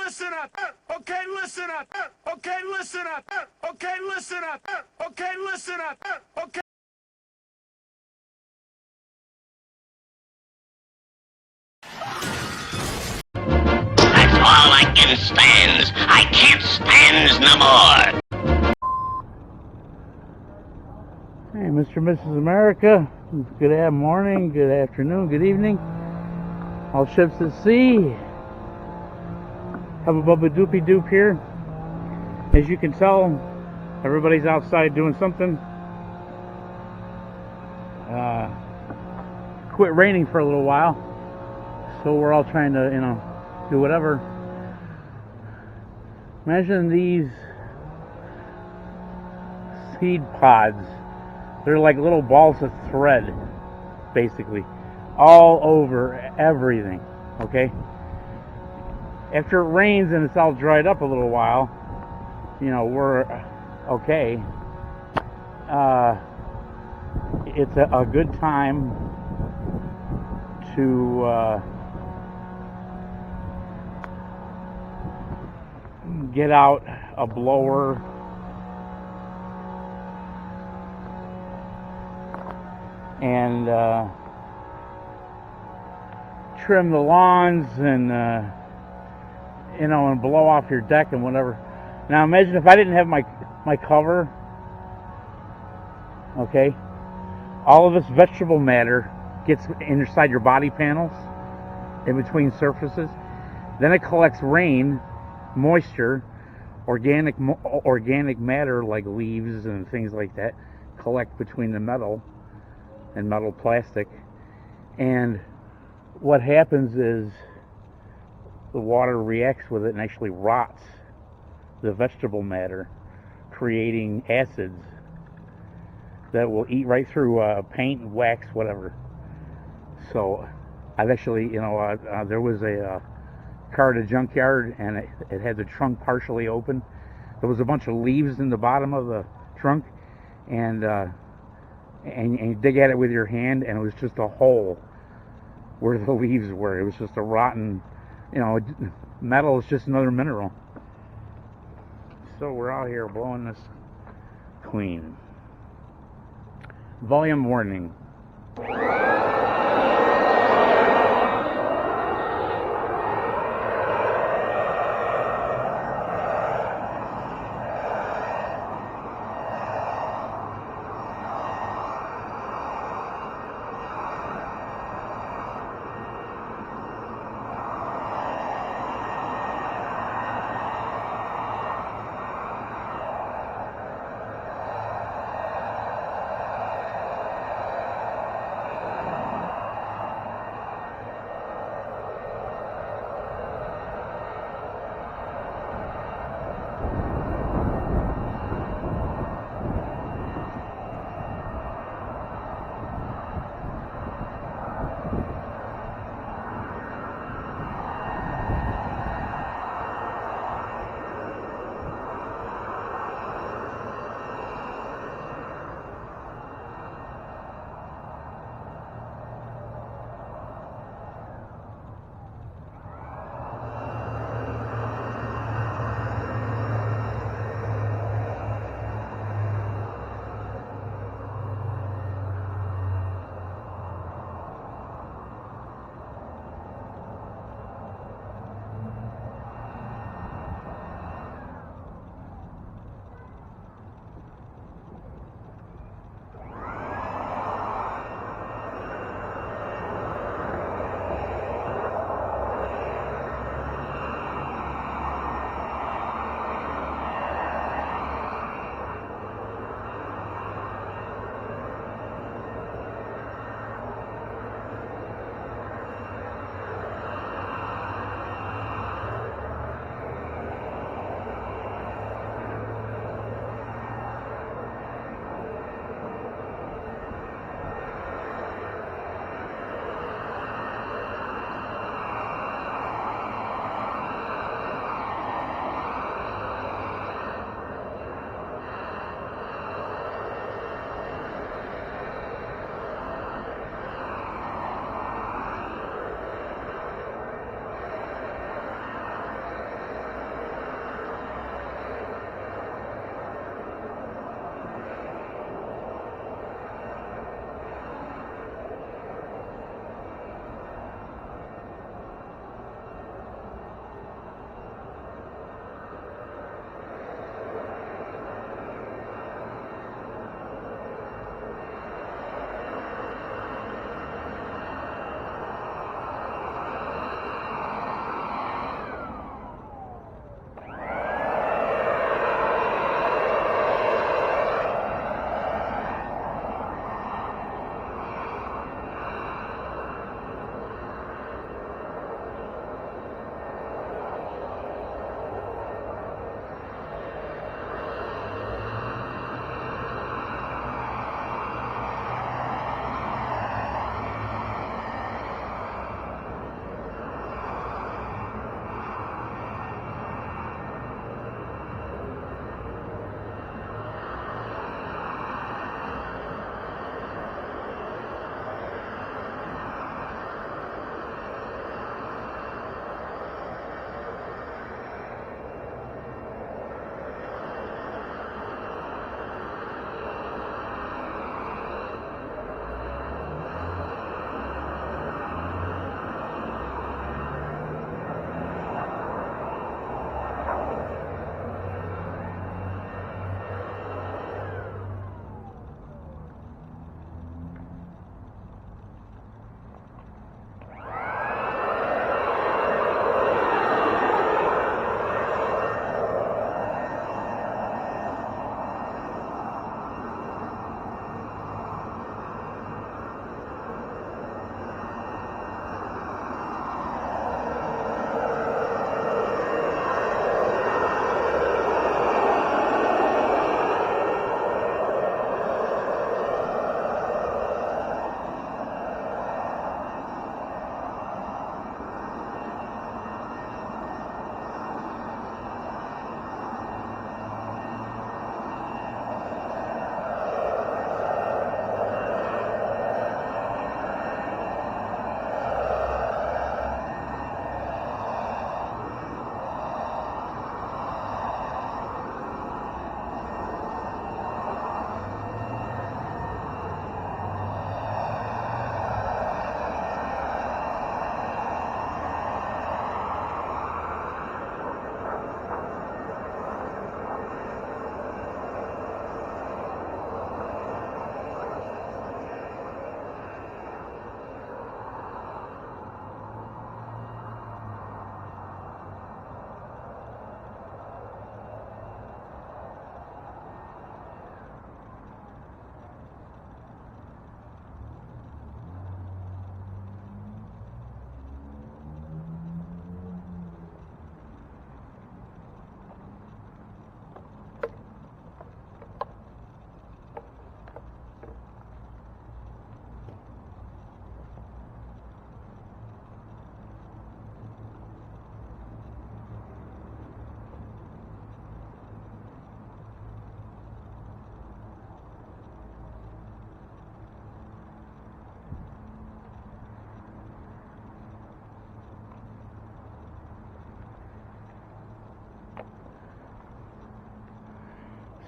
listen up. Okay, listen up. Okay, listen up. Okay, listen up. Okay, listen up. Okay. That's all I can stand. I can't stand no more. Hey, Mr. and Mrs. America. Good morning, good afternoon, good evening. All ships at sea. Have a bubba doopy doop here. As you can tell, everybody's outside doing something. Quit raining for a little while, so we're all trying to, do whatever. Imagine these seed pods. They're like little balls of thread, basically, all over everything, okay? After it rains and it's all dried up a little while, we're okay. It's a good time to get out a blower and trim the lawns and and blow off your deck and whatever. Now imagine if I didn't have my cover, okay? All of this vegetable matter gets inside your body panels, in between surfaces. Then it collects rain, moisture, organic matter like leaves and things like that, collect between the metal and metal plastic. And what happens is the water reacts with it and actually rots the vegetable matter, creating acids that will eat right through paint, wax, whatever. So I've actually, there was a car at a junkyard and it had the trunk partially open. There was a bunch of leaves in the bottom of the trunk, and you dig at it with your hand and it was just a hole where the leaves were. It was just a rotten, metal is just another mineral. So we're out here blowing this clean. Volume warning.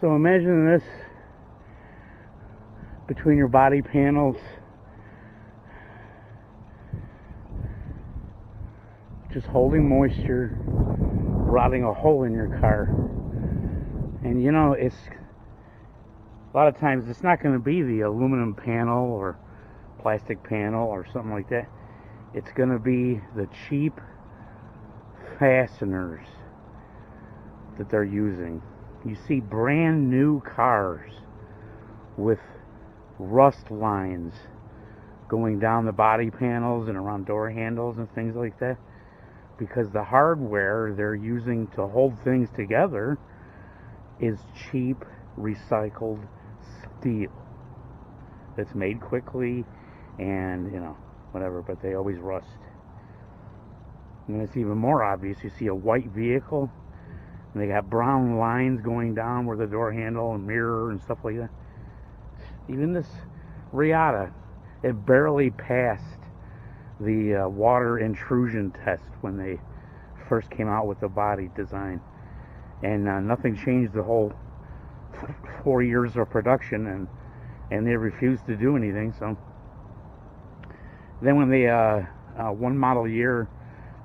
So imagine this between your body panels, just holding moisture, rotting a hole in your car. And you know, it's a lot of times it's not going to be the aluminum panel or plastic panel or something like that. It's going to be the cheap fasteners that they're using. You see brand new cars with rust lines going down the body panels and around door handles and things like that, because the hardware they're using to hold things together is cheap recycled steel that's made quickly and, you know, whatever, but they always rust. And it's even more obvious. You see a white vehicle and they got brown lines going down where the door handle and mirror and stuff like that. Even this Riata, it barely passed the water intrusion test when they first came out with the body design, and nothing changed the whole 4 years of production, and they refused to do anything. So then when they one model year,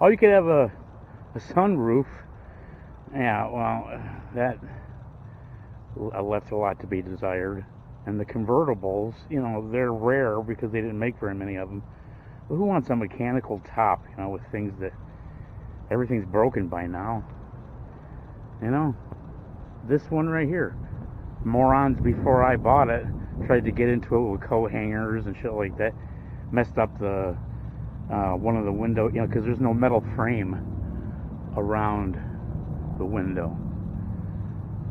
oh, you could have a sunroof. Yeah, well, that left a lot to be desired. And the convertibles, you know, they're rare because they didn't make very many of them. But who wants a mechanical top, you know, with things that everything's broken by now? You know, this one right here. Morons before I bought it tried to get into it with coat hangers and shit like that. Messed up the one of the window, you know, because there's no metal frame around the window.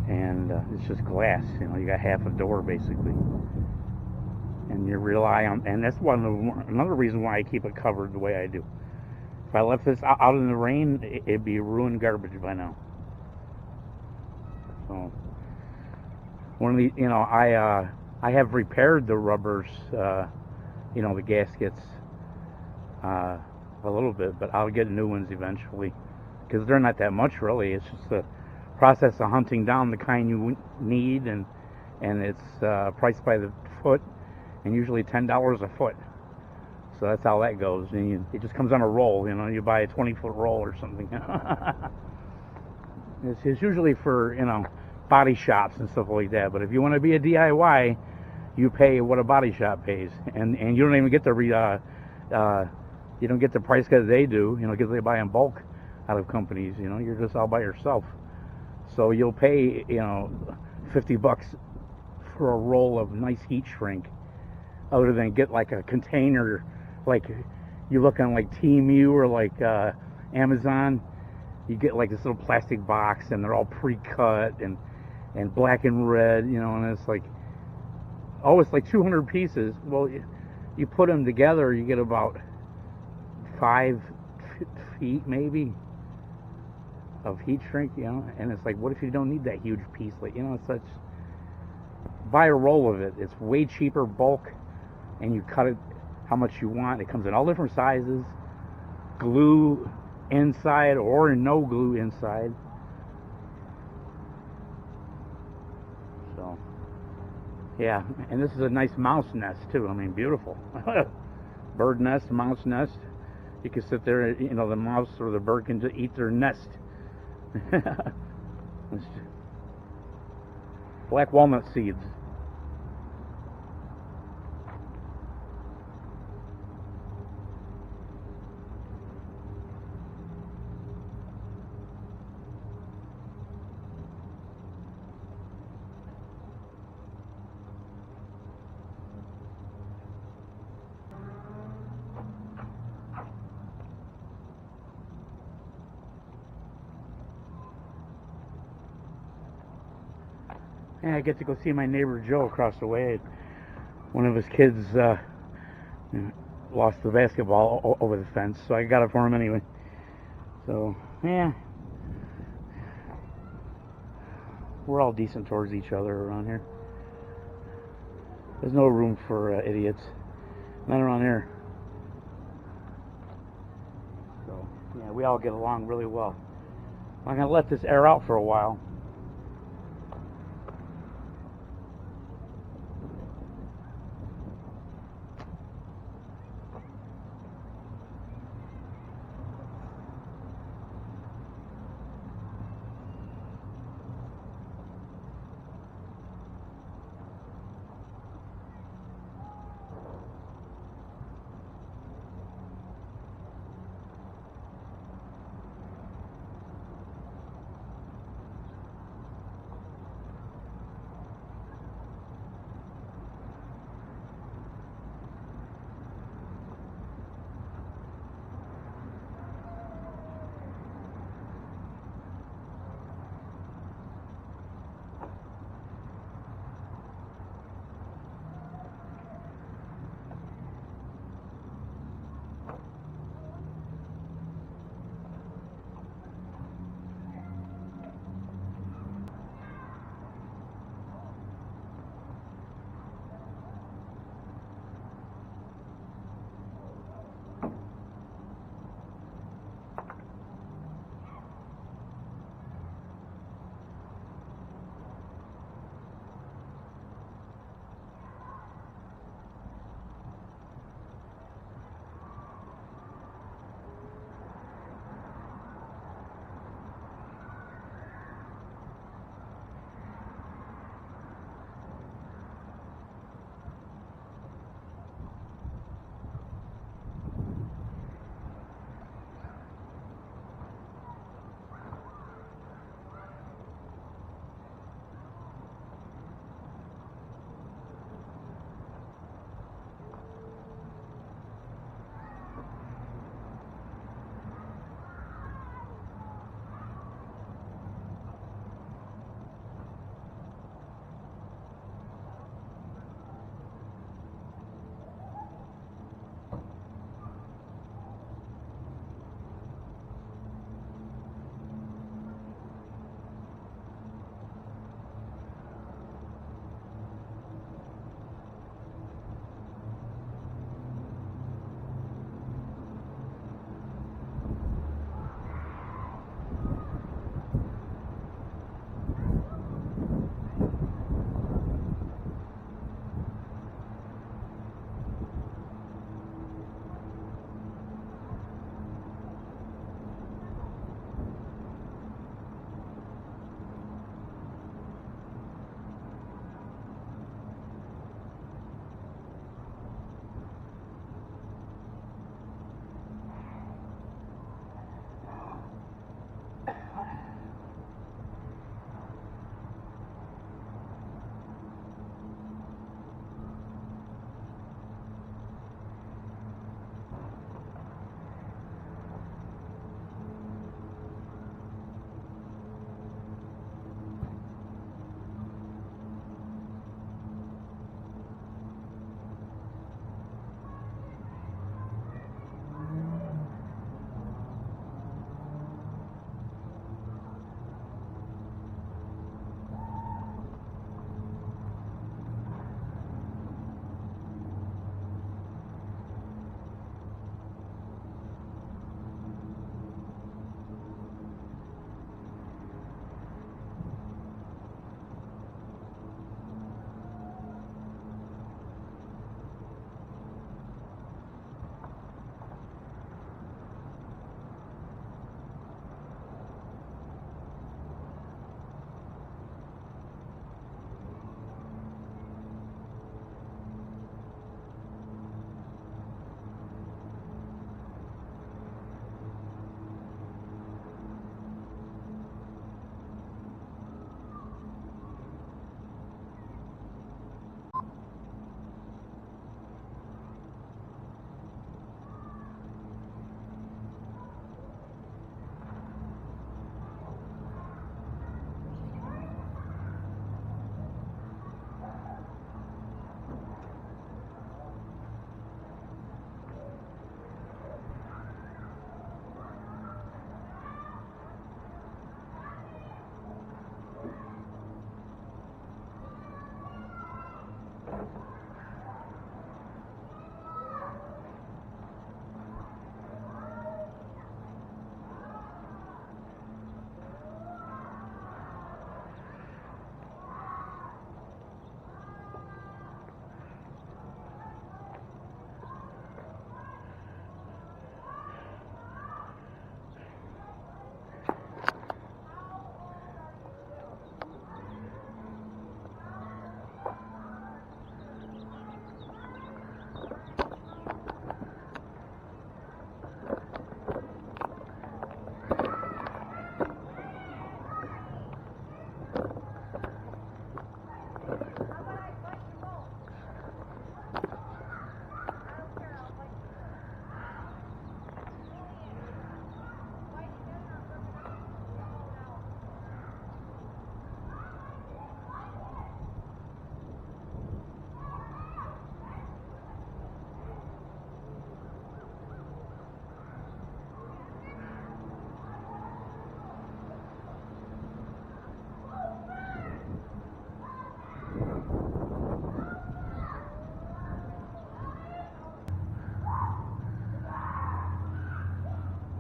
And it's just glass, you know, you got half a door basically, and you rely on, and that's another reason why I keep it covered the way I do. If I left this out in the rain, it'd be ruined garbage by now. So one of the, you know, I have repaired the rubbers, you know, the gaskets a little bit, but I'll get new ones eventually because they're not that much really. It's just a process of hunting down the kind you need, and it's priced by the foot, and usually $10 a foot. So that's how that goes. And it just comes on a roll. You know, you buy a 20-foot roll or something. It's usually for, you know, body shops and stuff like that. But if you want to be a DIY, you pay what a body shop pays, and you don't even get the you don't get the price that they do. You know, because they buy in bulk out of companies. You know, you're just all by yourself. So you'll pay, you know, $50 for a roll of nice heat shrink, other than get like a container, like you look on like Temu or like Amazon. You get like this little plastic box, and they're all pre-cut and black and red, you know, and it's like, oh, it's like 200 pieces. Well, you put them together, you get about 5 feet maybe of heat shrink, you know, and it's like, what if you don't need that huge piece? Like, you know, it's such, buy a roll of it. It's way cheaper bulk, and you cut it how much you want. It comes in all different sizes, glue inside or no glue inside. So yeah, and this is a nice mouse nest too. I mean, beautiful. Bird nest, mouse nest. You can sit there, you know, the mouse or the bird can just eat their nest. Black walnut seeds. Yeah, I get to go see my neighbor Joe across the way. One of his kids lost the basketball over the fence, so I got it for him anyway. So, yeah. We're all decent towards each other around here. There's no room for idiots. Not around here. So, yeah, we all get along really well. I'm going to let this air out for a while.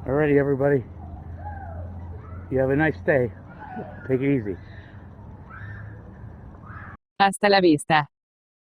Alrighty, everybody. You have a nice day. Take it easy. Hasta la vista.